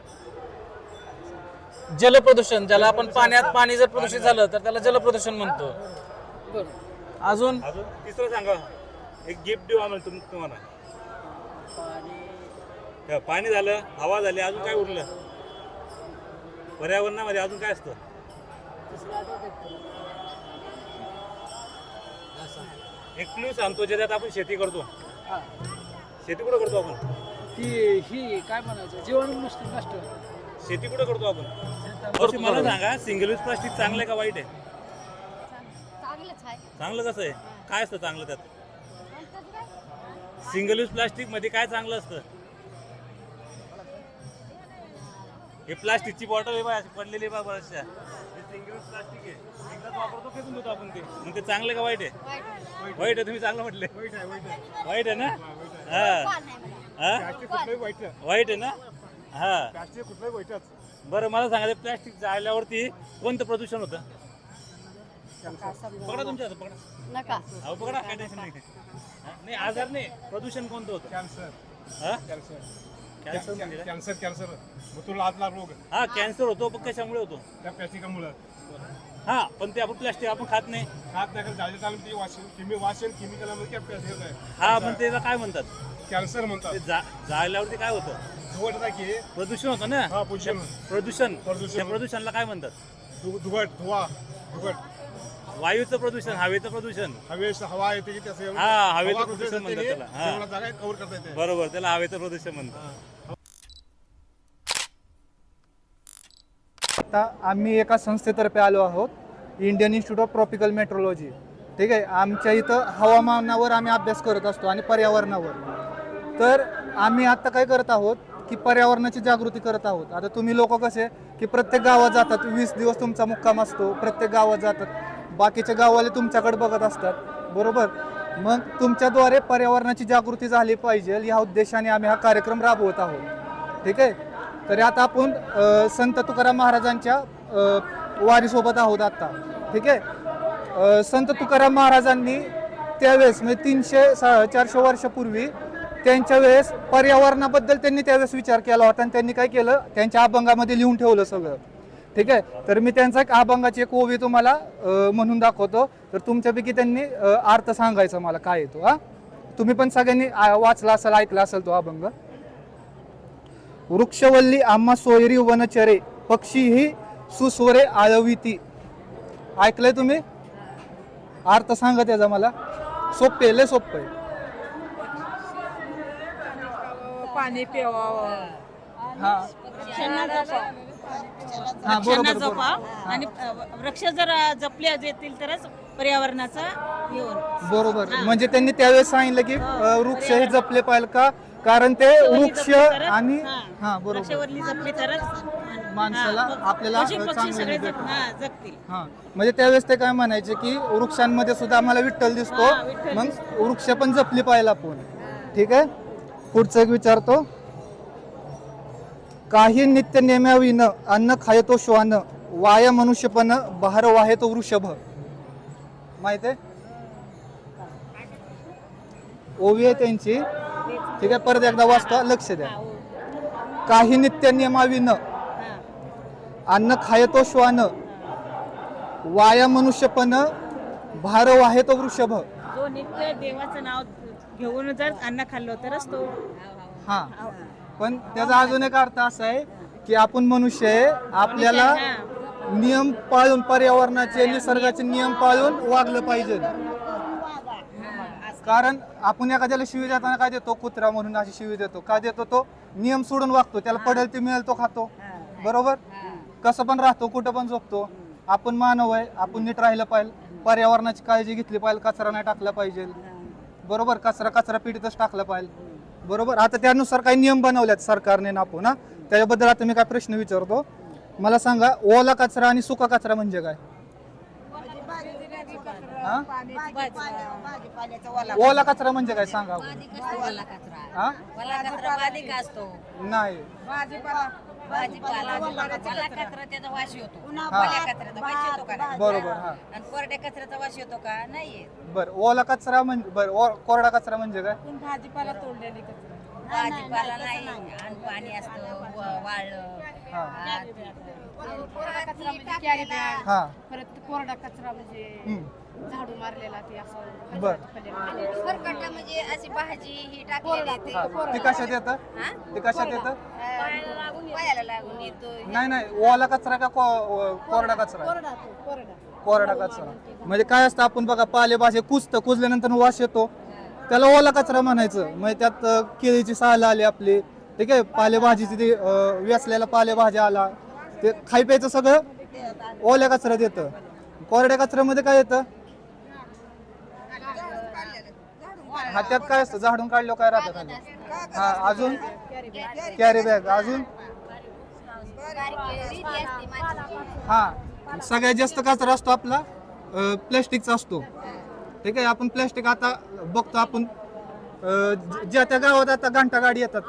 जलप्रदूषण, ज्याला आपण पाणी जर प्रदूषित झालं तर त्याला जलप्रदूषण म्हणतो. अजून अजून तिसरं सांगा, एक गिफ्ट देऊ आम्हाला तुम्हाला. पाणी झालं, हवा झाली, अजून काय उरलं पर्यावरणामध्ये? अजून काय असतं? एक क्लू सांगतो, ज्याच्यात आपण शेती करतो. शेती कुठं करतो आपण? ही काय म्हणायचं जीवन नष्ट. शेती कुठं करतो आपण? मला सांगा, सिंगल यूज प्लास्टिक चांगलं आहे का वाईट आहे? चांगलंच आहे. चांगलं कसं आहे? काय असतं चांगलं त्यात? सिंगल यूज प्लास्टिक मध्ये काय चांगलं असतं? हे प्लास्टिकची बॉटल आहे बा, पडलेली बा बऱ्याचशा. हे सिंगल यूज प्लास्टिक आहे, एकदाच वापरतो, फेकून देतो आपण ते. मग ते चांगलं का वाईट आहे? वाईट आहे. तुम्ही चांगलं म्हटले. वाईट आहे ना? हा, वाईट आहे ना? हा, बरं मला सांगा, ते प्लास्टिक जाळल्यावरती कोणतं प्रदूषण होतं? पकडा तुमच्या हातात, पकडा. नका. अहो पकडा, काय टेन्शन नाही. नाही, आजार नाही, प्रदूषण कोणतं होतं? कॅन्सर म्हणजे कॅन्सर तुला आतला रोग हा, कॅन्सर होतो, पण कशामुळे होतो? त्या प्लॅस्टिकामुळे. हा, पण ते आपण प्लास्टिक आपण खात नाही. केमिकलमध्ये हा, पण त्याला काय म्हणतात? कॅन्सर म्हणतात. ते जाळल्यावरती काय होतं? प्रदूषण होतं ना. प्रदूषण. त्या प्रदूषणाला काय म्हणतात? धुवा वायूचं प्रदूषण, हवेचं प्रदूषण. हवा येते की त्याचं हा, हवेचं प्रदूषण म्हणतात त्याला. हा, कव्हर करता येते. बरोबर, त्याला हवेचं प्रदूषण म्हणतात. आता आम्ही एका संस्थेतर्फे आलो आहोत, Indian institute of tropical metrology. ठीक आहे, आमच्या इथं हवामानावर आम्ही अभ्यास करत असतो आणि पर्यावरणावर. तर आम्ही आत्ता काय करत आहोत की पर्यावरणाची जागृती करत आहोत. आता तुम्ही लोक कसे की प्रत्येक गावात जातात, 20 दिवस तुमचा मुक्काम असतो, प्रत्येक गावात जातात, बाकीच्या गाववाले तुमच्याकडे बघत असतात, बरोबर. मग तुमच्याद्वारे पर्यावरणाची जागृती झाली पाहिजे या उद्देशाने आम्ही हा कार्यक्रम राबवत आहोत. ठीक आहे, तरी आता आपण संत तुकाराम महाराजांच्या वारीसोबत आहोत आता. ठीक आहे, संत तुकाराम महाराजांनी त्यावेळेस म्हणजे 300-400 वर्षापूर्वी त्यांच्या वेळेस पर्यावरणाबद्दल त्यांनी त्यावेळेस विचार केला होता, आणि त्यांनी काय केलं, त्यांच्या अभंगामध्ये लिहून ठेवलं सगळं. ठीक आहे, तर मी त्यांचा एक अभंगाची एक ओवी तुम्हाला म्हणून दाखवतो. तर तुमच्यापैकी त्यांनी अर्थ सांगायचा मला काय येतो. हा, तुम्ही पण सगळ्यांनी वाचला असेल, ऐकला असेल तो अभंग. वृक्षवल्ली आम्हा सोयरी वनचरे, पक्षी ही सुस्वरे आळविती. ऐकलंय तुम्ही? अर्थ सांगा त्याचा मला. सोपे, लय सोपं आहे. पाणी पिवावं. हा हा, बरोबर जपा आणि वृक्ष जर जपले जातील तरच पर्यावरणाचा बरोबर. म्हणजे त्यांनी त्यावेळेस सांगितलं की वृक्ष हे जपले पाहिजे का, कारण ते वृक्ष आणि हा बरोबर जपली तरच माणसाला आपल्याला सगळे चांगलं. जगतील. हा, म्हणजे त्यावेळेस ते काय म्हणायचे की वृक्षांमध्ये सुद्धा आम्हाला विठ्ठल दिसतो, मग वृक्ष पण जपली पाहिजे आपण. ठीक आहे, पुढचं एक विचारतो. काही नित्य नेम्याविन अन्न खायतो श्वान, वाया मनुष्यपण बहार वाहे तो वृषभ. माहिती आहे? ओवी आहे त्यांची. ठीक आहे, परत एकदा वाचतो, लक्ष द्या. काही नित्य नियमाविन अन्न खायतो श्वान, वाया मनुष्यपण भार वाहे तो वृषभ. जो नित्य देवाचं नाव घेऊन जर अन्न खाल्लं तरच तो. हा, पण त्याचा अजून एक अर्थ असा आहे की आपण मनुष्य आहे, आपल्याला नियम पाळून, पर्यावरणाचे निसर्गाचे नियम पाळून वागलं पाहिजे. कारण आपण एखाद्याला शिवी देताना काय देतो, कुत्रा म्हणून अशी शिवी देतो. का देतो? तो नियम सोडून वागतो, त्याला पडेल ते मिळेल तो खातो. बरोबर? कसं पण राहतो, कुठं पण झोपतो. आपण मानव आहे, आपण नीट राहिलं पाहिजे, पर्यावरणाची काळजी घेतली पाहिजे, कचरा नाही टाकला पाहिजे. बरोबर? कचरा पेटीतच टाकला पाहिजे. बरोबर? आता त्यानुसार काही नियम बनवल्यात सरकारने ना आपण. त्याच्याबद्दल आता मी काय प्रश्न विचारतो, मला सांगा, ओला कचरा आणि सुका कचरा म्हणजे काय? ओला कचरा म्हणजे काय सांगा? नाही. बरोबर. हा, आणि कोरड्या कचऱ्याचा वास येतो का? नाही. बरं, ओला कचरा म्हणजे, बरं, कोरडा कचरा म्हणजे काय? भाजीपाला तोडलेली कचरा. भाजीपाला नाही, आणि पाणी असतं वाळलं. हा, परत कोरडा कचरा म्हणजे झाडू मारलेला ते असं. बर, म्हणजे अशी भाजी ही टाकलेली ते कशात येतं? ते कशात येतं? पायाला लागून येतो. नाही, ओला कचरा का कोरडा कचरा? कोरडा कचरा म्हणजे काय असतं, आपण बघा पालेभाज्या कुजल्यानंतर वास येतो, त्याला ओला कचरा म्हणायचं. म्हणजे त्यात केळीची साल आली आपली, ठीक आहे, पालेभाजीची ती वेचलेला पालेभाज्या आला, ते खाई प्यायचं सगळं ओल्या कचऱ्यात येतं. कोरड्या कचऱ्यामध्ये काय येतं? हा, त्यात काय असतं? झाडून काढलं काय राहतं खाली? हा, अजून कॅरी बॅग, अजून हा, सगळ्यात जास्त कचरा असतो आपला प्लॅस्टिकचा असतो. ठीक आहे, आपण प्लॅस्टिक आता बघतो, आपण ज्या त्या गावात आता घंटा गाडी येतात.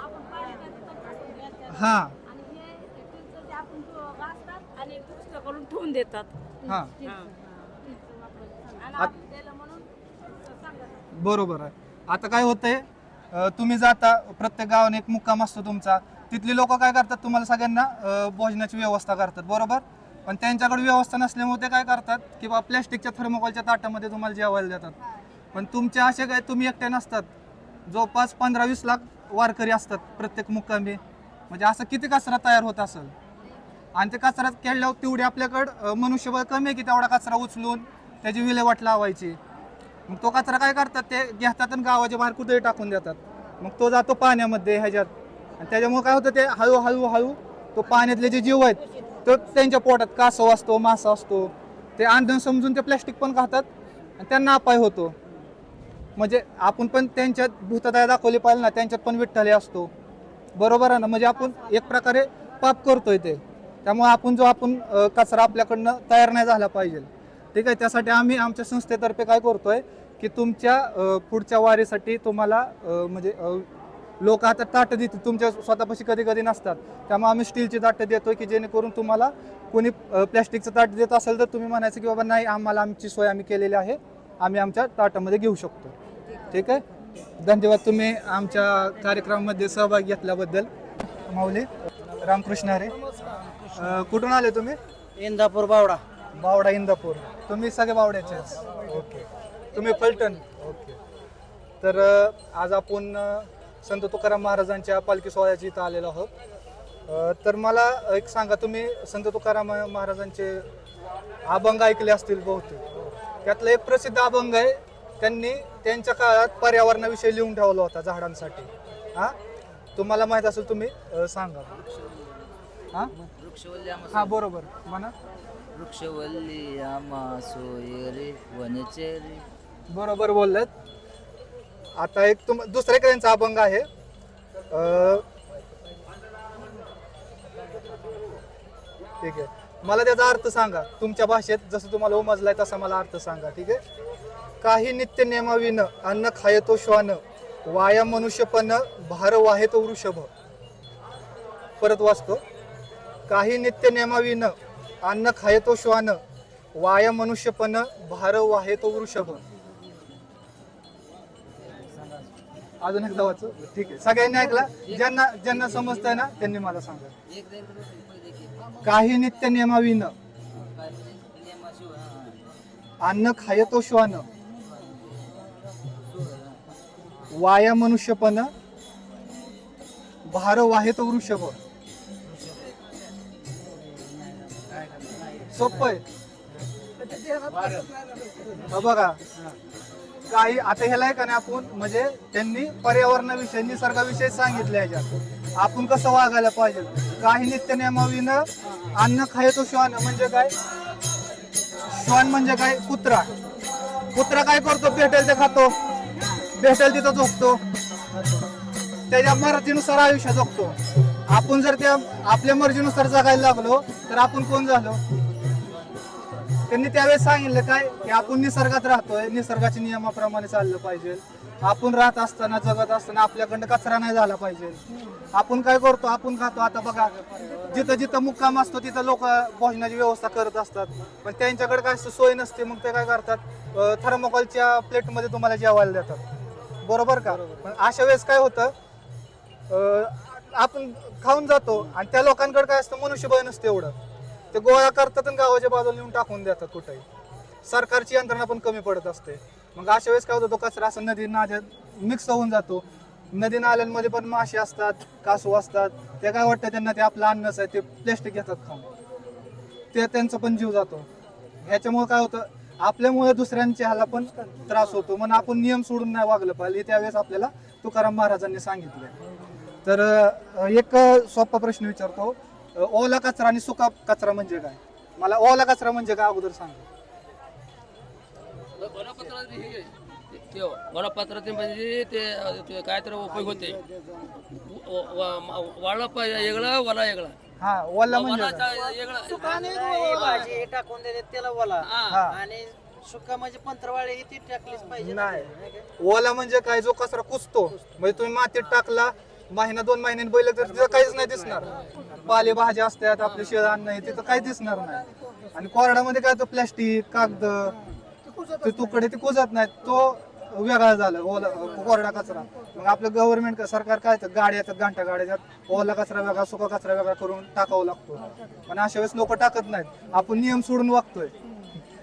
हा, आणि करून ठेवून देतात. हा, बरोबर आहे. आता काय होतंय, तुम्ही जाता, प्रत्येक गावाने एक मुक्काम असतो तुमचा, तिथली लोक काय करतात, तुम्हाला सगळ्यांना भोजनाची व्यवस्था करतात. बरोबर? पण त्यांच्याकडे व्यवस्था नसल्यामुळे ते काय करतात की बा प्लॅस्टिकच्या थर्मोकॉलच्या ताटामध्ये तुम्हाला जेवायला देतात. पण तुमच्या असे काय, तुम्ही एकटे नसतात, जवळपास 15-20 लाख वारकरी असतात प्रत्येक मुक्कामी. म्हणजे असं किती कचरा तयार होत असेल, आणि ते कचरा केल्यावर तेवढी आपल्याकडं मनुष्यबळ कमी आहे की तेवढा कचरा उचलून त्याची विल्हेवाट लावायची. मग तो कचरा काय करतात, ते घेतात आणि गावाच्या बाहेर कुठेही टाकून देतात. मग तो जातो पाण्यामध्ये ह्याच्यात, आणि त्याच्यामुळे काय होतं, ते हळूहळू तो पाण्यातले जे जीव आहेत तर त्यांच्या पोटात कासव असतो, मासा असतो, ते अन्न समजून ते प्लॅस्टिक पण खातात आणि त्यांना अपाय होतो. म्हणजे आपण पण त्यांच्यात भूतदया दाखवली पाहिजे ना, त्यांच्यात पण विठ्ठल असतो. बरोबर आहे ना? म्हणजे आपण एक प्रकारे पाप करतोय ते. त्यामुळे आपण कचरा आपल्याकडनं तयार नाही झाला पाहिजे. ठीक आहे, त्यासाठी आम्ही आमच्या संस्थेतर्फे काय करतोय की तुमच्या पुढच्या वारीसाठी तुम्हाला म्हणजे लोक आता ताटं देतील, तुमच्या स्वतःपाशी कधी कधी नसतात, त्यामुळे आम्ही स्टीलची ताटं देतोय की जेणेकरून तुम्हाला कोणी प्लॅस्टिकचं ताट देत असेल तर तुम्ही म्हणायचं की बाबा नाही, आम्हाला आमची सोय आम्ही केलेली आहे, आम्ही आमच्या ताटामध्ये घेऊ शकतो. ठीक आहे, धन्यवाद तुम्ही आमच्या कार्यक्रमामध्ये सहभाग घेतल्याबद्दल. माऊली रामकृष्ण हरे. कुठून आले तुम्ही? इंदापूर बावडा. बावडा, इंदापूर. तुम्ही सगळे बावड्याचे? ओके. तुम्ही फलटण? ओके. तर आज आपण संत तुकाराम महाराजांच्या पालखी सोहळ्याची इथं आलेलो आहोत. तर मला एक सांगा, तुम्ही संत तुकाराम महाराजांचे अभंग ऐकले असतील बहुतेक. त्यातलं एक प्रसिद्ध अभंग आहे, त्यांनी त्यांच्या काळात पर्यावरणाविषयी लिहून ठेवला होता झाडांसाठी. हा, तुम्हाला माहित असेल तुम्ही सांगा. हा, बरोबर म्हणा. वृक्षवल्ली आम्हा सोय रे वनचेरी. बरोबर बोललेत. आता एक दुसऱ्या त्यांचा अभंग आहे. ठीक आहे, मला त्याचा अर्थ सांगा तुमच्या भाषेत, जसं तुम्हाला उमजलाय तसा मला अर्थ सांगा. ठीक आहे. काही नित्य नियमाविन अन्न खायतो श्वान, वाया मनुष्यपण भार वाहेतो वृषभ. परत वाचतो. काही नित्य नियमाविन अन्न खायतो श्वान, वाया मनुष्यपण भार वाहे तो वृषभ. अजून एकदा वाच. ठीक आहे, सगळ्यांनी ऐकला. ज्यांना ज्यांना समजतंय ना त्यांनी मला सांगा. काही नित्य नियमाविन अन्न खाय तो श्वान, वाया मनुष्यपण भार वाहे तो वृषभ. सोपं आहे. बघा काही आता ह्याला आहे का नाही, आपण म्हणजे त्यांनी पर्यावरणाविषयी निसर्गाविषयी सांगितलं याच्यात आपण कसं वागायला पाहिजे. काही नित्य नियमाविनं अन्न खाय तो श्वान म्हणजे काय? श्वान म्हणजे काय? कुत्रा. कुत्रा काय करतो? भेटेल ते खातो, भेटेल तिथं झोपतो, त्याच्या मर्जीनुसार आयुष्य जगतो. आपण जर त्या आपल्या मर्जीनुसार जगायला लागलो तर आपण कोण झालो? त्यांनी त्यावेळेस सांगितलं काय की आपण निसर्गात राहतोय, निसर्गाच्या नियमाप्रमाणे चाललं पाहिजे. आपण राहत असताना जगत असताना आपल्याकडनं कचरा नाही झाला पाहिजे. आपण काय करतो? आपण खातो. आता बघा जिथं जिथं मुक्काम असतो तिथं लोक भोजनाची व्यवस्था करत असतात, पण त्यांच्याकडे काय सोय नसते. मग ते काय करतात? थर्मोकॉलच्या प्लेटमध्ये तुम्हाला जेवायला देतात, बरोबर का? पण अशा वेळेस काय होतं? आपण खाऊन जातो आणि त्या लोकांकडे काय असतं? मनुष्यबळ नसते एवढं. ते गोळा करतात आणि गावाच्या बाजूला नेऊन टाकून देतात कुठेही. सरकारची यंत्रणा पण कमी पडत असते. मग अशा वेळेस काय होतं? तो कचरा असं नदी नाल्यात मिक्स होऊन जातो. नदी नाल्यांमध्ये पण मासे असतात, कासव असतात. ते काय वाटतं त्यांना ते आपलं अन्नच आहे, ते प्लॅस्टिक घेतात खाऊन, ते त्यांचा पण जीव जातो. ह्याच्यामुळे काय होतं? आपल्यामुळे दुसऱ्यांच्या ह्याला पण त्रास होतो. म्हणून आपण नियम सोडून नाही वागलं पाहिजे. त्यावेळेस आपल्याला तुकाराम महाराजांनी सांगितलं. तर एक सोपा प्रश्न विचारतो. ओला कचरा आणि सुका कचरा म्हणजे काय? मला ओला कचरा म्हणजे काय अगोदर सांगा. वनपत्राचे म्हणजे ते काय तर उपयोग होते. वाळला वेगळा, वला वेगळा. हा, ओला म्हणजे भाजी टाकून देते त्याला ओला, आणि सुका म्हणजे पंत्रवाळे ती टाकलीच पाहिजे. नाही, ओला म्हणजे काय? जो कचरा कुजतो. म्हणजे तुम्ही मातीत टाकला, महिना 2 महिन्यांनी बैल तर तिथं काहीच नाही दिसणार. पालेभाज्या असतात, आपले शेळ अन्न आहे, तिथं काही दिसणार नाही. आणि कोरड्यामध्ये काय? तो प्लॅस्टिक, कागद, ते तुकडे ते कुजत नाहीत. तो वेगळा झाला ओला कोरडा कचरा. मग आपलं गव्हर्नमेंट सरकार काय तर गाड्या येतात, घंटा गाड्या, ओला कचरा वेगळा, सुका कचरा वेगळा करून टाकावा लागतो. पण अशा वेळेस लोक टाकत नाहीत. आपण नियम सोडून वागतोय.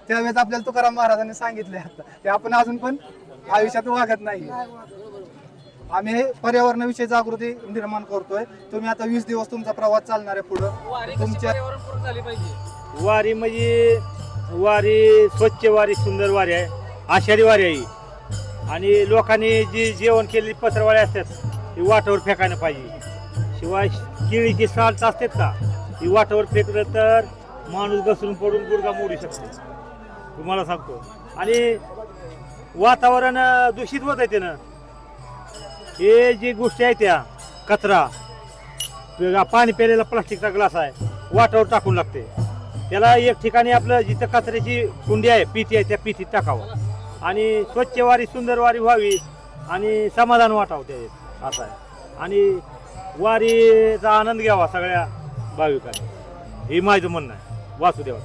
त्यावेळेस आपल्याला तुकाराम महाराजांनी सांगितले आता ते आपण अजून पण आयुष्यात वागत नाही. आम्ही हे पर्यावरणाविषयी जागृती निर्माण करतोय. तुम्ही आता 20 दिवस तुमचा प्रवास चालणार आहे पुढं. तुमच्या वारी म्हणजे वारी स्वच्छ वारी, सुंदर वारी आहे, आषाढी वारी आहे. आणि लोकांनी जी जेवण केलेली पत्रवाळी असतात ती वाटावर फेकायला पाहिजे. शिवाय केळीची साल्ट असतात का, ती वाटावर फेकलं तर माणूस घसरून पडून गुडघा मोडू शकतो, तुम्हाला सांगतो. आणि वातावरण दूषित होत आहे त्यानं. हे जी गोष्टी आहेत त्या कचरा, पाणी प्यायलेला प्लास्टिकचा ग्लास आहे, वाटावर टाकून लागते. त्याला एक ठिकाणी आपलं जिथं कचऱ्याची कुंडी आहे, पिती आहे, त्या पितीत टाकावं. आणि स्वच्छ वारी, सुंदर वारी व्हावी आणि समाधान वाटावं ते असं आहे. आणि वारीचा आनंद घ्यावा सगळ्या भाविकांनी, हे माझं म्हणणं आहे. वासुदेवा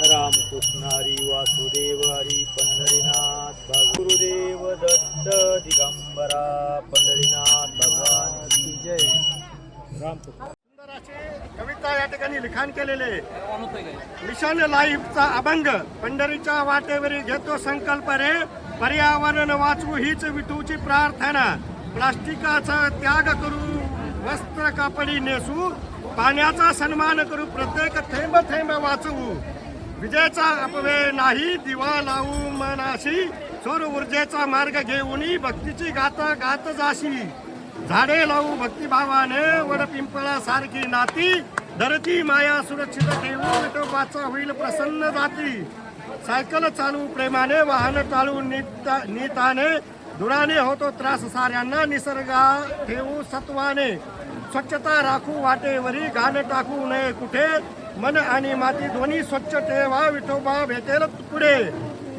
रामकृष्णारी वासुदेव हरी पंढरीनाथ गुरुदेव दत्त दिगंबरा पंढरीनाथ भगवान की जय. रामकृष्ण. कविता या ठिकाणी लिखाण केलेले. मिशन लाईफचा अभंग. पंढरीच्या वाटेवरी घेतो संकल्प रे, पर्यावरण वाचवू हीच विठूची प्रार्थना. प्लास्टिकाचा त्याग करू, वस्त्र कापडी नेसू, पाण्याचा सन्मान करू, प्रत्येक थेंब थेंब वाचवू. विजेचा अपव्यय नाही, दिवा लावू मनाशी, सौर ऊर्जेचा मार्ग घेऊन भक्तीची गाथा गात जाशी. झाडे लावू भक्तिभावाने, वड पिंपळा सारखी नाती, धरती माया सुरक्षित ठेवू, विठोबाचा होईल प्रसन्न जाती. सायकल चालू प्रेमाने, वाहन चालू नीताने, धुराने होतो त्रास साऱ्यांना, निसर्गा ठेवू सत्वाने. स्वच्छता राखू वाटेवरी, घाण टाकू नये कुठे, मन आणि माती दोन्ही स्वच्छ ठेवा, विठोबा भेटेल पुढे.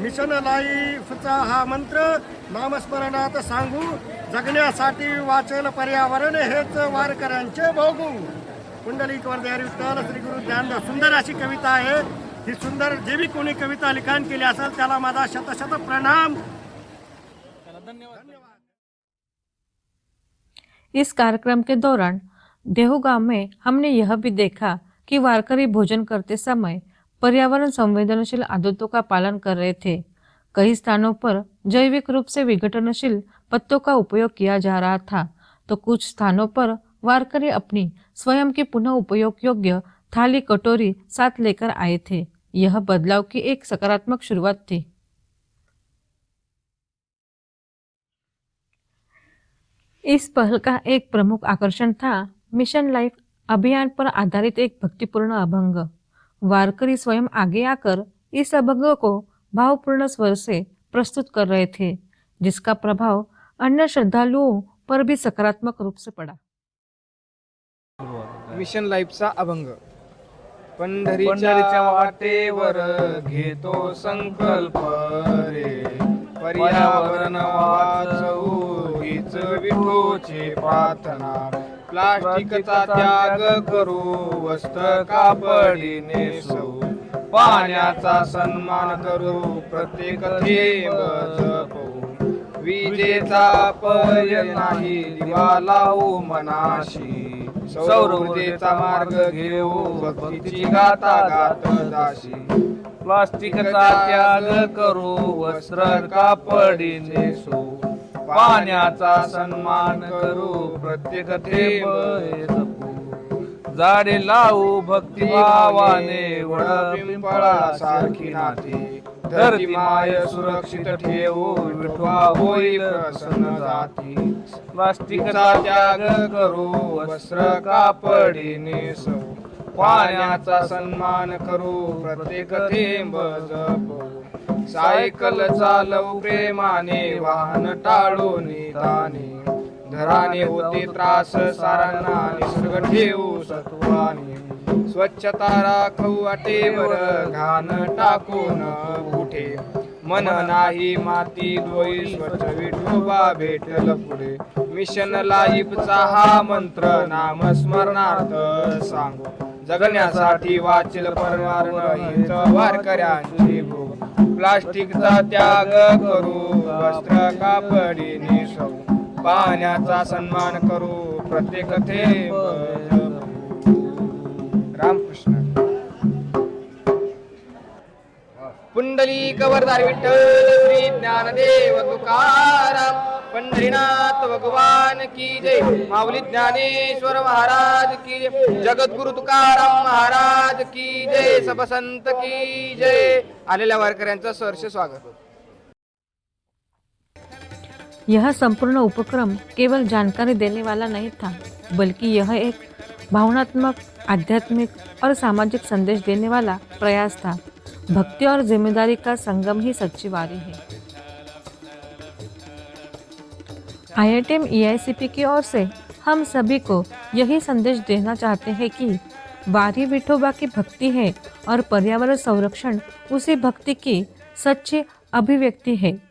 मिशन लाईफचा हा मंत्र नामस्मरणात सांगू, जगण्यासाठी वाचेल पर्यावरण हेच वारकऱ्यांचे भोगू. पुंडलिक वरदे हरी विठ्ठल श्री गुरु ज्ञानदास. सुंदर अशी कविता आहे. ही सुंदर जे बी कोणी कविता लिखाण केली असेल त्याला माझा शतशत प्रणाम. इस कार्यक्रम के दौरान देहू गांव में हमने यह भी देखा कि वारकरी भोजन करते समय पर्यावरण संवेदनशील आदतों का पालन कर रहे थे. कई स्थानों पर जैविक रूप से विघटनशील पत्तों का उपयोग किया जा रहा था, तो कुछ स्थानों पर वारकरी अपनी स्वयं की पुनः उपयोग योग्य थाली कटोरी साथ लेकर आए थे. यह बदलाव की एक सकारात्मक शुरुआत थी. इस पहल का एक प्रमुख आकर्षण था मिशन लाइफ अभियान पर आधारित एक भक्तिपूर्ण अभंग. वारकरी स्वयं आगे आकर इस अभंग को भावपूर्ण स्वर से प्रस्तुत कर रहे थे, जिसका प्रभाव अन्य श्रद्धालुओं पर भी सकारात्मक रूप से पड़ा. मिशन लाईफचा अभंग. पंढरीच्या वाटेवर घेतो संकल्प रे, पर्यावरण वाचवू हीच विठोची प्रार्थना. प्लास्टिकचा त्याग करू, वस्त्र कापडी नेसू, पाण्याचा सन्मान करू, प्रत्येक थेंब जपू. विजेचा अपव्यय नाही, दिवा लावू मनाशी, सौर ऊर्जेचा मार्ग घेऊ, भक्तीची गाथा गात दाशी. प्लास्टिकचा त्याग करू, वस्त्र कापडी नेसू, पाण्याचा सन्मान करू, प्रत्येक थेंब जपू. झाडे लावू भक्तिभावाने, वड पिंपळासारखी नाती, धरती माय सुरक्षित ठेवू, विठवा होई प्रसन्न जाती. प्लास्टिकचा त्याग करू, वस्त्र कापडी नेसू, पाण्याचा सन्मान करू, प्रत्येक थेंब जपू. सायकल चालवू प्रेमाने, वाहन टाळू निदाने, धराने होते त्रास सारांना, निसर्ग ठेवू सत्वाने. स्वच्छता राखू वाटेवर, घाण टाकून कुठे, मन नाही माती धोई, स्वच्छ विठोबा भेटल पुढे. मिशन लाईफचा हा मंत्र नामस्मरणार्थ सांगू, जगण्यासाठी वाचेल परमार्थ हीच वारकऱ्यांची भूक. प्लास्टिकचा त्याग करू, वस्त्र कापडी नेसू, पाण्याचा सन्मान करू, प्रत्येक थेंब जपू. रामकृष्ण. पुंडलिक वरदारी विठ्ठल श्री ज्ञानदेव तुकाराम, पंढरीनाथ भगवान की जय. माऊली ज्ञानेश्वर महाराज की जय. जगद्गुरु तुकाराम महाराज की जय. सब संत की जय. आलेल्या वारकऱ्यांचं सहर्ष स्वागत. यह संपूर्ण उपक्रम केवल जानकारी देने वाला नहीं था, बल्कि यह एक भावनात्मक, आध्यात्मिक और सामाजिक संदेश देने वाला प्रयास था. भक्ति और जिम्मेदारी का संगम ही सच्ची वारी है. IITM EICP की ओर से हम सभी को यही संदेश देना चाहते हैं कि वारी विठोबा की भक्ति है और पर्यावरण संरक्षण उसी भक्ति की सच्ची अभिव्यक्ति है.